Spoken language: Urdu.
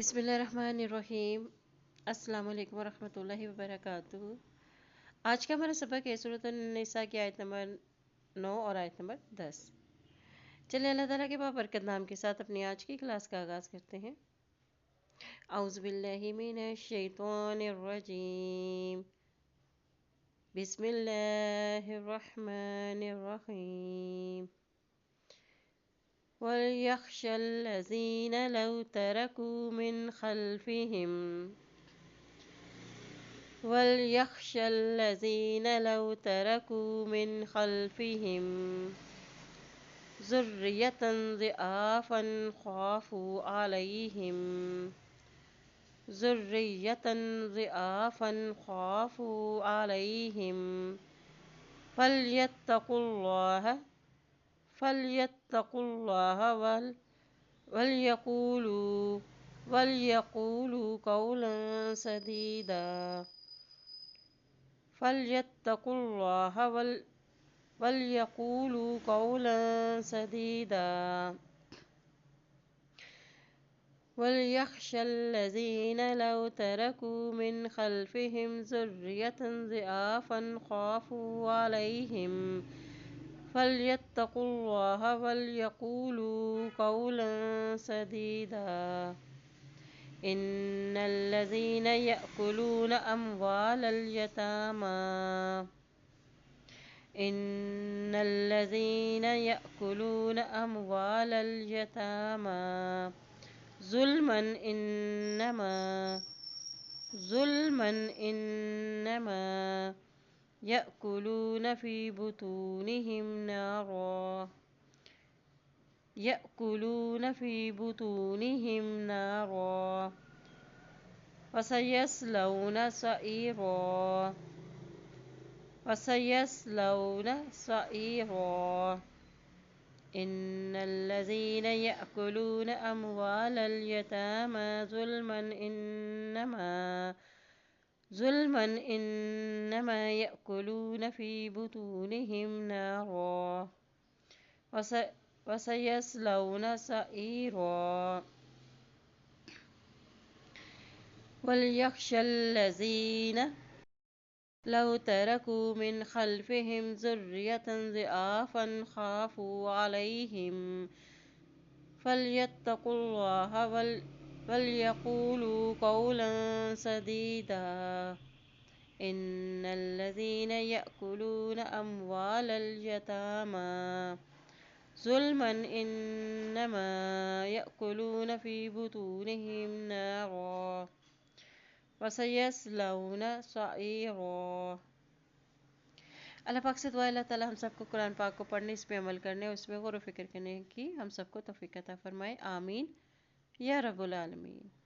بسم اللہ الرحمن الرحیم۔ السلام علیکم ورحمۃ اللہ وبرکاتہ۔ آج کا ہمارا سبق ہے سورۃ النساء کی آیت نمبر 9 اور آیت نمبر 10۔ چلیں اللہ تعالیٰ کے بابرکت نام کے ساتھ اپنی آج کی کلاس کا آغاز کرتے ہیں۔ اعوذ باللہ من الشیطان الرجیم، بسم اللہ الرحمن الرحیم۔ وَلْيَخْشَ الَّذِينَ لَوْ تَرَكُوا مِنْ خَلْفِهِمْ ذُرِّيَّةً ضِعَافًا خَافُوا عَلَيْهِمْ فَلْيَتَّقُوا اللَّهَ وَلْيَقُولُوا قَوْلًا سَدِيدًا۔ وَلْيَخْشَ الَّذِينَ لَوْ تَرَكُوا مِنْ خَلْفِهِمْ ذُرِّيَّةً ضِعَافًا خَافُوا عَلَيْهِمْ فَلْيَتَّقُوا اللَّهَ وَلْيَقُولُوا قَوْلًا سَدِيدًا۔ إِنَّ الَّذِينَ يَأْكُلُونَ أَمْوَالَ الْيَتَامَى ظُلْمًا إِنَّمَا يَأْكُلُونَ فِي بُطُونِهِمْ نَارًا وَسَيَصْلَوْنَ سَعِيرًا۔ إِنَّ الَّذِينَ يَأْكُلُونَ أَمْوَالَ الْيَتَامَى ظُلْمًا إِنَّمَا يَأْكُلُونَ فِي بُطُونِهِمْ نَارًا وَسَيَصْلَوْنَ سَعِيرًا۔ وَلْيَخْشَ الَّذِينَ لَوْ تَرَكُوا مِنْ خَلْفِهِمْ ذُرِّيَّةً ضِعَافًا خَافُوا عَلَيْهِمْ فَلْيَتَّقُوا اللَّهَ وَلْيَقُولُوا قَوْلًا سَدِيدًا۔ إِنَّ الَّذِينَ يَأْكُلُونَ أَمْوَالَ الْيَتَامَى ظُلْمًا إِنَّمَا يَأْكُلُونَ فِي بُطُونِهِمْ نَارًا وَسَيَصْلَوْنَ سَعِيرًا۔ اللہ پاک سے دعا اللہ تعالیٰ ہم سب کو قرآن پاک کو پڑھنے، اس پہ عمل کرنے، اس میں غور و فکر کرنے کی ہم سب کو توفیق عطا فرمائے، آمین یا رب العالمین۔